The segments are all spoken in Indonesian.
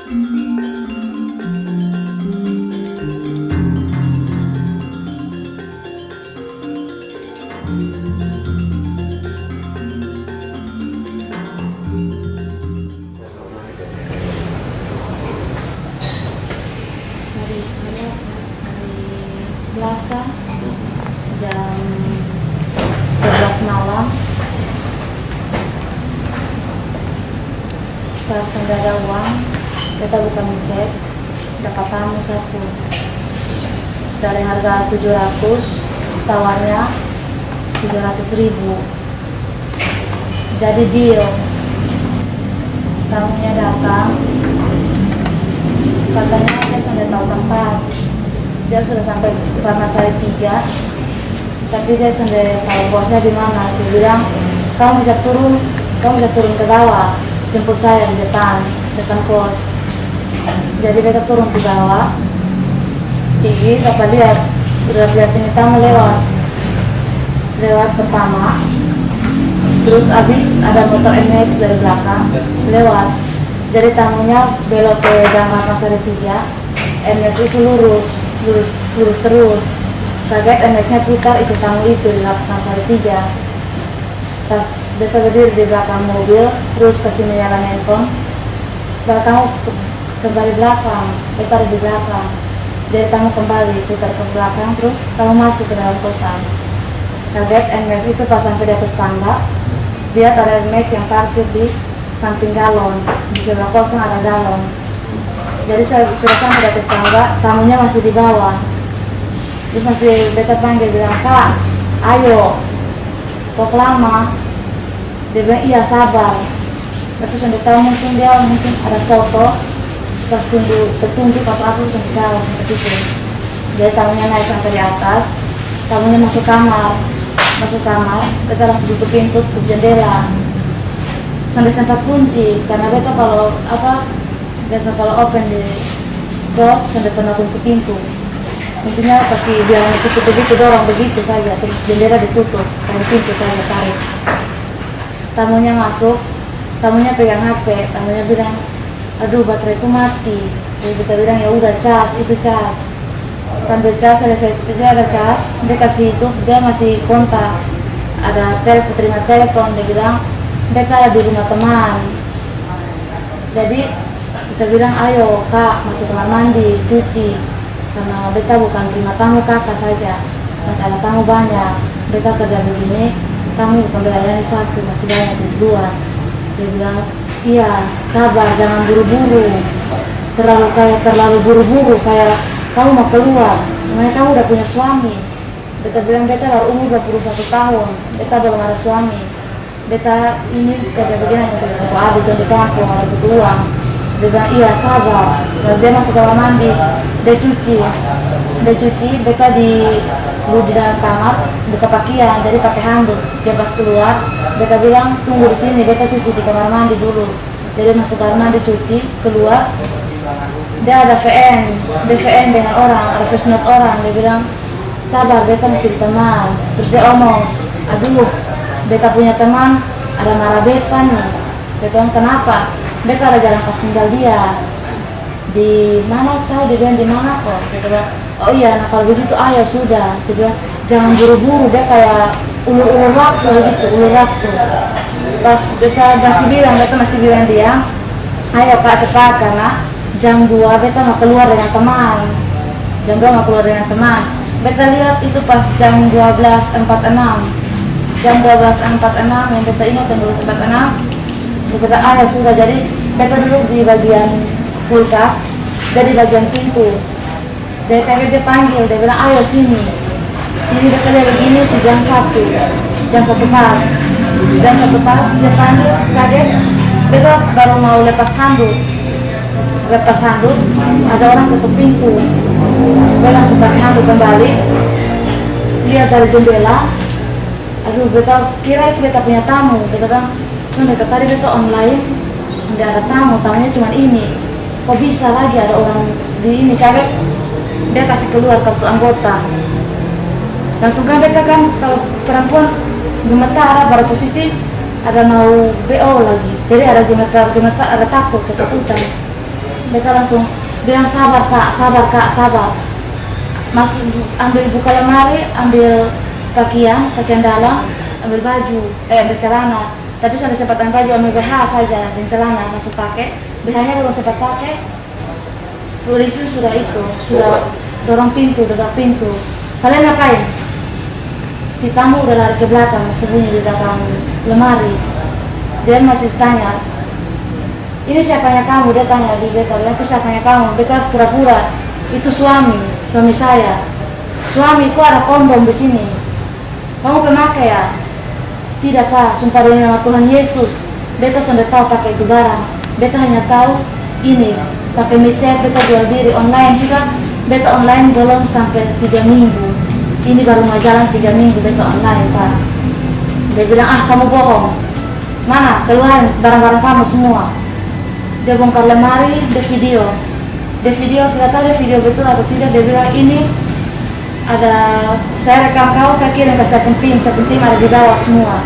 Selasa jam 11 malam pas sudah ada uang kita buka ngecek dapat tamu satu dari harga 700 tawarnya 300.000 jadi deal. Tamunya datang katanya dia sudah tahu tempat, dia sudah sampai Ratnasari 3 tapi dia sudah tahu bosnya di mana. Dia bilang kamu bisa turun ke bawah jemput saya di depan kos. Jadi beta turun ke bawah tinggi dapat lihat ini tamu lewat pertama, terus abis ada motor MX dari belakang lewat, jadi tamunya belok ke Gang Ratnasari 3, MX itu lurus terus. Kaget MX-nya putar ikut tamu itu di Ratnasari 3. Pas beta berdiri di belakang mobil, terus kasih menyala handphone, tamu kembali belakang, beta di belakang. Jadi tamu kembali putar ke belakang, terus tamu masuk ke dalam kosan. Kaget MX itu pas sampai di atas tangga, dia ada MX yang parkir di samping galon, di sebelah kosan ada galon. Jadi saya sudah sampai di atas tangga, tamunya masih di bawah. Terus masih beta panggil bilang, "Kak, ayo, kok lama?" Dia bilang, "Iya sabar." Terus sudah tahu mungkin ada foto, pas petunjuk apa sudah jauh seperti itu. Jadi tamunya naik sampai di atas, tamunya masuk kamar, kita langsung tutup pintu, tutup jendela. Sampai sempat kunci, karena beta biasa kalau open di kos, sampai pernah kunci pintu. Intinya pasti bilang tutup begitu, dorong begitu saja, terus jendela ditutup, taruh pintu saja tarik. Tamunya masuk, tamunya pegang HP, tamunya bilang, "Aduh, bateraiku mati." Jadi kita bilang, "Ya udah itu cas." Sambil cas, dia ada cas, dia kasih itu, dia masih kontak, ada terima telepon. Dia bilang beta ada di rumah teman. Jadi kita bilang, "Ayo kak, masuk kamar mandi, cuci, karena beta bukan terima tamu kakak saja, masih ada tamu banyak. Beta kerja begini, tamu bukan belayani satu, masih banyak di luar." Dia bilang, "Iya sabar, jangan buru-buru, terlalu buru-buru kayak kamu mau keluar, namanya kamu udah punya suami." Beta bilang, "Beta baru umur 21 tahun, beta belum ada suami. Beta ini kerja begini untuk adik dan beta aku mau butuh uang." Dia bilang, "Iya sabar." Lalu dia masuk kamar mandi, dia cuci, beta di dalam kamar buka pakaian, jadi pakai handuk. Dia pas keluar, beta bilang, "Tunggu di sini, beta cuci di kamar mandi dulu." Jadi masuk kamar mandi, cuci, keluar. Dia ada VN dengan orang, ada voice note orang. Dia bilang, "Sabar, beta masih teman." Terus dia omong, "Aduh, beta punya teman, ada marah beta nih." Dia bilang, "Kenapa?" "Beta ada jalan pas tinggal dia." "Di mana kau?" Dia bilang, "Di mana kok?" Dia bilang, "Oh iya, nah kalau begitu ayo sudah." Dia bilang, "Jangan buru-buru, dia kayak ulur waktu gitu, ulur waktu." Pas beta masih bilang dia, "Ayo kak cepat, karena jam 2 beta mau keluar dengan teman." Jam 2 mau keluar dengan teman. Beta lihat itu pas jam 12.46. Jam 12.46 yang beta ingat, jam 12.46. Beta ayo sudah. Jadi beta duduk di bagian kulkas, dari bagian pintu. Dari tadi dia panggil, dia bilang, "Ayo sini." Beta lihat begini, sudah jam 1 pas. Jam 1 pas dia panggil, kaget. Beta baru mau lepas handuk, ada orang ketuk pintu. Beta langsung pakai handuk kembali, lihat dari jendela. Aduh, beta kira itu beta punya tamu. Beta bilang, "Sudah tadi beta online, sudah ada tamunya cuma ini. Kok bisa lagi ada orang di ini?" Kaget. Dia kasih keluar kartu anggota. Langsung kan beta kan, kalau perempuan gemetar, pada posisi ada mau BO lagi. Jadi ada gemetar, ada takut, ketakutan. Beta langsung bilang sabar kak, sabar. Masuk, ambil buka lemari, ambil pakaian dalam, ambil baju, ambil celana. Tapi sudah sempat ambil baju, ambil BH saja dan celana masuk pakai. BH-nya belum sempat pakai. Polisi sudah dorong pintu. Kalian ngapain? Si tamu udah lari ke belakang, sembunyi di belakang lemari. Dia masih tanya, ini siapanya kamu? Dia tanya di beta, itu siapanya kamu? Beta pura-pura, itu suami saya. Suamiku ada kondom di sini. Kamu pemakai ya? Tidak kak, sumpah demi nama Tuhan Yesus. Beta sudah tahu pakai itu barang. Beta hanya tahu ini pakai micet. Beta jual diri online juga. Beta online belum sampai 3 minggu. Ini baru mau jalan 3 minggu beta online pak. Dia bilang kamu bohong. Mana keluarin barang-barang kamu semua. Dia bongkar lemari, dia video, tidak tahu dia video betul atau tidak. Dia bilang ini ada, saya rekam kau, saya kirim ke Seven Team ada di bawah semua.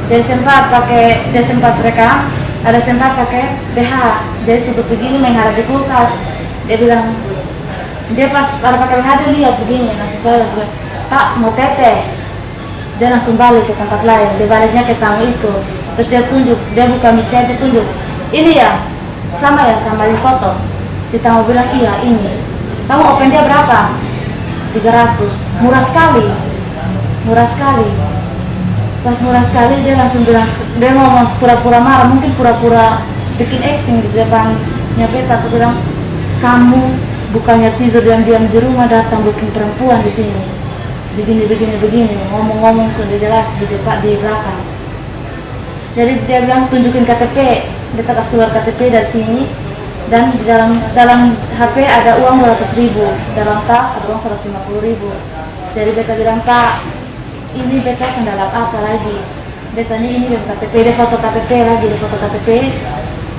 Dia sempat rekam, ada sempat pakai BH, dia tutup begini menghadap di kulkas. Dia bilang, dia pas ada pakai BH dia lihat begini, langsung saya Pak mau teteh. Dia langsung balik ke tempat lain, dia baliknya ke tamu itu. Terus dia tunjuk, dia buka micet, dia tunjuk, ini ya, sama di foto. Si tamu bilang, iya ini. Kamu open dia berapa? 300. Murah sekali. Pas murah sekali dia langsung bilang, dia mau pura-pura marah, mungkin pura-pura bikin acting di depannya beta. Aku bilang, kamu bukannya tidur diam-diam di rumah, datang bikin perempuan di sini. Begini, ngomong sudah jelas di belakang. Jadi dia bilang tunjukin KTP, beta kasih keluar KTP dari sini, dan di dalam HP ada uang 200.000, dalam tas ada uang 150.000. Jadi beta bilang, Pak, ini beta sendalap apa lagi? Beta ini dari KTP, dia foto KTP lagi,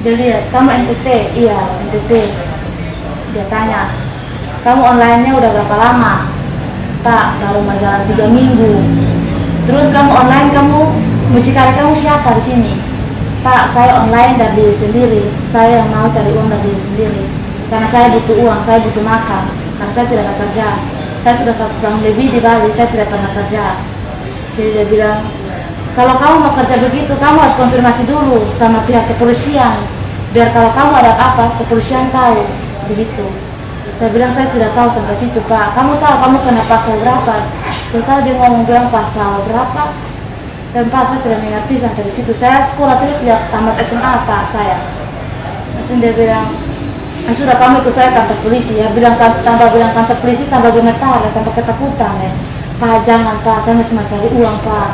dia lihat, kamu NTT? Iya, NTT. Dia tanya, kamu online-nya udah berapa lama? Pak, baru mau jalan 3 minggu. Terus kamu online, mucikari kamu siapa di sini? Pak, saya online dari diri sendiri. Saya mau cari uang dari diri sendiri. Karena saya butuh uang, saya butuh makan. Karena saya tidak ada kerja. Saya sudah 1 tahun lebih di Bali, saya tidak pernah kerja. Jadi dia bilang, kalau kamu mau kerja begitu, kamu harus konfirmasi dulu sama pihak kepolisian. Biar kalau kamu ada apa, kepolisian tahu. Begitu. Saya bilang, saya tidak tahu sampai situ Pak. Kamu tahu kamu kena pasal berapa? Total dia ngomong bilang pasal berapa? Dan Pak, saya tidak mengerti sampai di situ. Saya sekolah saya tidak tamat SMA Pak saya. Langsung dia bilang, sudah kamu ikut saya kantor polisi ya. Tambah bilang kantor polisi, tambah gemetar, tambah ketakutan ya. Pak jangan Pak, saya masih mau cari uang Pak.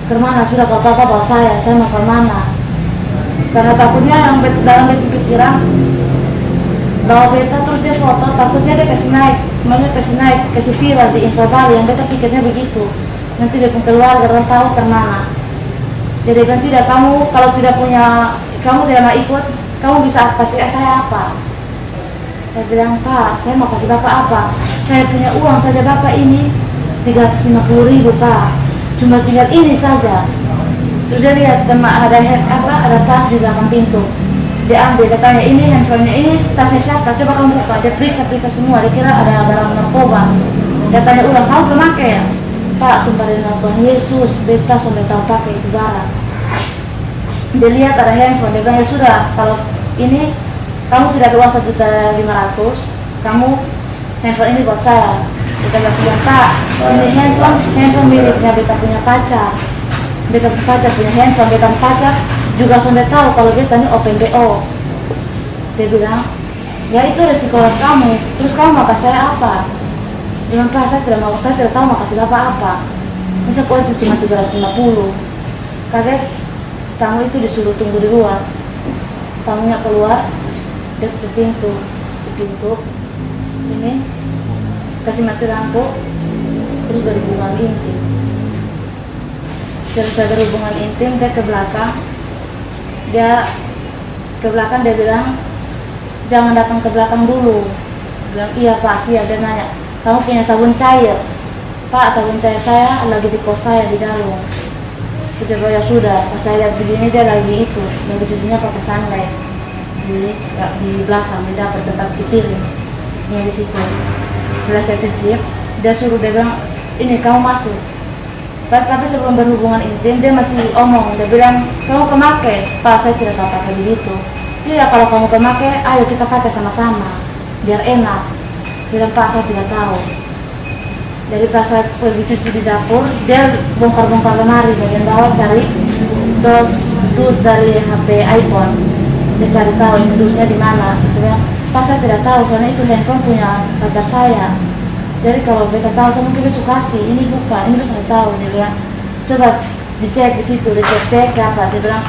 Kemana? Sudah kalau Bapak bawa saya mau kemana? Karena takutnya yang dalam pikiran bawa beta terus dia foto, takutnya dia kasih naik, kasih viral di info Bali. Yang beta pikirnya begitu. Nanti dia pun keluarga orang tahu kemana. Jadi kan tidak, kamu kalau tidak punya, kamu tidak mau ikut, kamu bisa kasih saya apa? Saya bilang, Pak, saya mau kasih Bapak apa? Saya punya uang saja Bapak ini 350.000 Pak, cuma tinggal ini saja. Terus dia lihat ada tas di belakang pintu. Dia ambil, dia tanya, ini handphonenya, ini tasnya siapa? Coba kamu buka. Dia periksa semua, dia kira ada barang narkoba. Dia tanya ulang, kamu pemakai ya? Pak, sumpah dari Tuhan Yesus, beta sampai tahu pakai itu barang. Dia lihat ada handphone, dia bilang, ya sudah, kalau ini kamu tidak ada uang 1.500.000, kamu handphone ini buat saya. Kita bilang, Pak, ini handphone miliknya beta punya pacar. Beta punya handphone, beta pacar juga sudah tahu kalau beta ini open BO. Dia bilang, ya itu resiko kamu. Terus kamu mau kasih saya apa? Dia bilang, Pak, saya tidak tahu mau kasih Bapak apa. Masa kok itu cuma 350. Kaget, tamu itu disuruh tunggu di luar. Tamunya keluar, dia tutup pintu, ini kasih mati lampu, terus berhubungan intim. Selesai berhubungan intim, dia ke belakang. Dia bilang, jangan datang ke belakang dulu. Dia bilang, iya Pak, siap. Dia nanya, kamu punya sabun cair? Pak, sabun cair saya lagi di pos saya di dalam. Kita ya sudah, pas saya lihat begini dia lagi itu, yang kejujunya pakai sunlight. di belakang, di dapur tempat cuci piring di situ. Setelah saya cuci, dia suruh, dia bilang, ini kamu masuk. Tapi sebelum berhubungan intim dia masih omong, dia bilang, kamu pemakai? Pak, saya tidak tahu pakai begitu. Tidak, kalau kamu pemakai, ayo kita pakai sama-sama biar enak. Bilang, Pak, saya tidak tahu. Dari pas saya pergi cuci di dapur, dia bongkar-bongkar lemari bagian bawah, cari dus dari HP iPhone. Dia cari tahu ini dusnya di mana. Dia bilang, Pak, saya tidak tahu, soalnya itu handphone punya pacar saya. Jadi kalau mereka tahu, saya mungkin besok kasih, ini bukan, ini besok tahu. Dia bilang, coba dicek di situ, dicek apa. Dia bilang,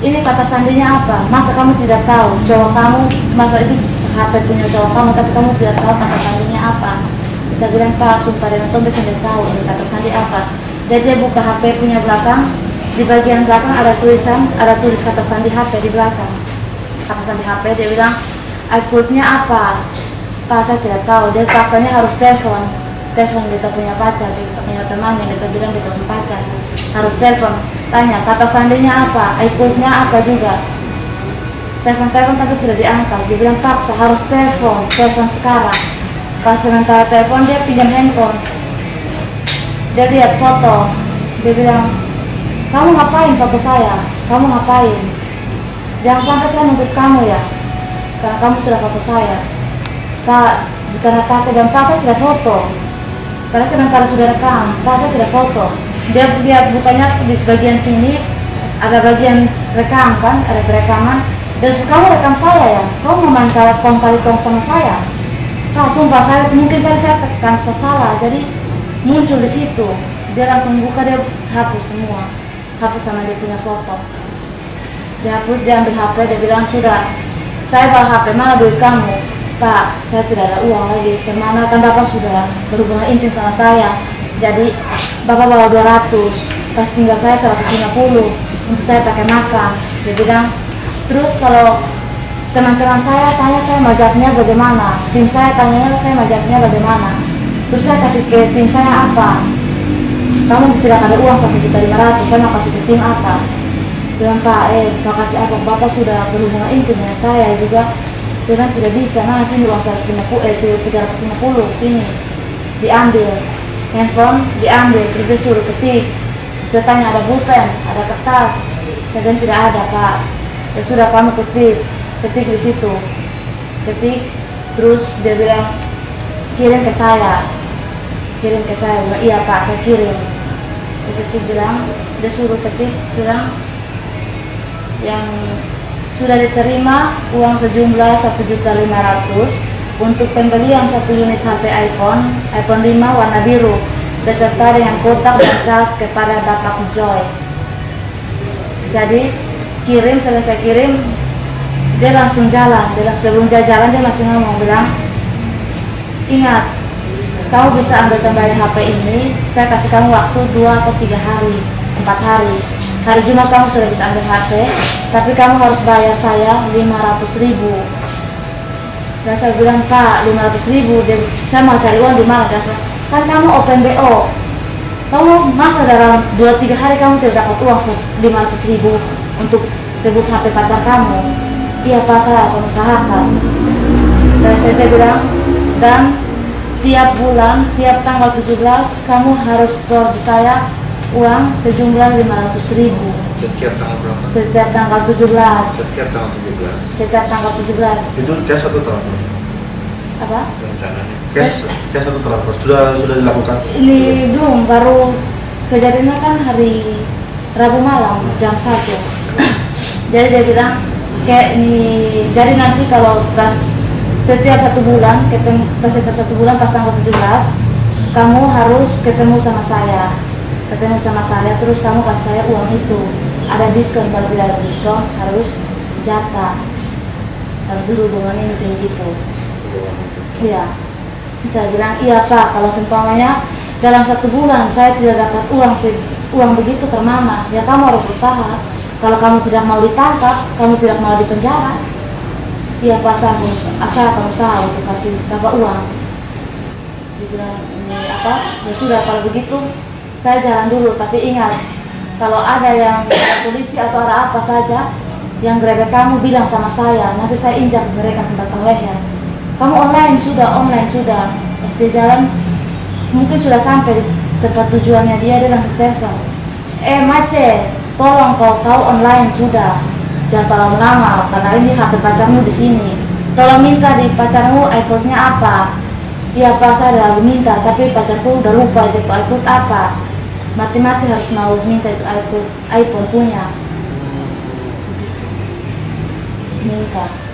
ini kata sandinya apa? Masa kamu tidak tahu? Cowok kamu, masa itu HP punya cowok kamu, tapi kamu tidak tahu kata sandinya apa? Kita bilang, Pak, sumpah dia nonton besok dia tahu ini kata sandi apa. Jadi dia buka HP punya belakang, di bagian belakang ada tulis kata sandi HP di belakang. Kata sandi HP, dia bilang, iCloud-nya apa? Pak, saya tidak tahu. Dia paksanya harus telepon kita punya pacar, kita punya teman yang kita bilang kita punya pacar, harus telepon, tanya kata sandinya apa, iCloud-nya apa juga. Telepon tapi tidak diangkat. Dia bilang, paksa harus telepon sekarang. Pas sementara telepon, dia pinjam handphone, dia lihat foto. Dia bilang, kamu ngapain foto saya? Kamu ngapain? Jangan sampai saya nuntut kamu ya, karena kamu sudah foto saya. Pak, karena takut, dan Pak, saya tidak foto. Karena sementara sudah rekam, Pak, saya tidak foto. Dia lihat bukannya di sebagian sini ada bagian rekam kan, ada perekaman. Dan kamu rekam saya ya, kamu mau main kali tong sama saya. Pak, sumpah saya mungkin tadi saya tekan salah, jadi muncul di situ. Dia langsung buka, dia hapus semua, hapus sama dia punya foto. Dia hapus, dia ambil HP, dia bilang, sudah, saya bawa HP, mana duit kamu? Pak, saya tidak ada uang lagi. Kemana? Kan Bapak sudah berhubungan intim sama saya. Jadi Bapak bawa 200, pas tinggal saya 150 untuk saya pakai makan. Dia bilang, terus kalau teman-teman saya tanya saya majaknya bagaimana, tim saya tanya saya majaknya bagaimana, terus saya kasih ke tim saya apa? Kamu tidak ada uang 1.500.000, saya mau kasih ke tim apa? Bilang, Pak, kasih apa? Bapak sudah berhubungan intim dengan saya juga. Dia bilang, tidak bisa, mana sini uang 350 sini. Diambil, handphone diambil, terus dia suruh ketik. Dia tanya ada pulpen, ada kertas. Saya bilang, tidak ada, Pak. Ya sudah, kamu ketik di situ. Ketik, terus dia bilang, kirim ke saya. Bilang, iya Pak, saya kirim. Dia ketik, bilang, dia suruh ketik, bilang, yang sudah diterima uang sejumlah 1.500.000 untuk pembelian 1 unit HP iPhone 5 warna biru beserta dengan kotak dan cas kepada Bapak Joy. Jadi selesai kirim, dia langsung jalan. Sebelum dia jalan, dia masih ngomong, bilang, ingat, kamu bisa ambil kembali HP ini, saya kasih kamu waktu 2 atau 3 hari, 4 hari. Hari Jumat kamu sudah bisa ambil HP, tapi kamu harus bayar saya 500.000. Dan saya bilang, Pak, 500.000, saya mau cari uang di mana? Kan kamu open BO, kamu masa dalam 2-3 hari kamu tidak dapat uang 500.000 untuk tebus HP pacar kamu? Iya Pak, saya akan usahakan. Dan saya bilang, dan tiap bulan, tiap tanggal 17 kamu harus store di saya uang sejumlah 500.000. Setiap tanggal berapa? Setiap tanggal 17. Setiap tanggal 17. Setiap tanggal 17. Itu cash atau transfer? Apa? Rencananya. Cash atau transfer? Sudah dilakukan? Ini belum, baru kejadiannya kan hari Rabu malam jam 1. Jadi dia bilang, kayak ini, jadi nanti kalau pas setiap 1 bulan, setiap 1 bulan pas tanggal 17, kamu harus ketemu sama saya. Terus kamu kasih saya uang itu. Ada diskon, kalau tidak ada diskon harus jatah. Harus berhubungan ini kayak gitu. Iya. Saya bilang, iya Pak, kalau seumpamanya dalam 1 bulan saya tidak dapat uang begitu kemana? Ya kamu harus usaha. Kalau kamu tidak mau ditangkap, kamu tidak mau dipenjara, iya Pak, saya akan usaha untuk kasih Bapak uang. Dia bilang, ini apa? Ya sudah, kalau begitu saya jalan dulu, tapi ingat, kalau ada yang polisi atau ada apa saja, Yang gerebek kamu bilang sama saya, nanti saya injak mereka ke belakang leher. Kamu online sudah. Pas dia jalan, mungkin sudah sampai di tempat tujuannya dia langsung telepon. Mace, tolong kau online sudah. Jangan terlalu lama, karena ini HP pacarmu di sini. Tolong minta di pacarmu iPhone-nya apa. Iya Pak, saya lagi minta, tapi pacarku udah lupa itu iPhone apa. Mati-mati harus mau minta itu iPhone punya. Minta.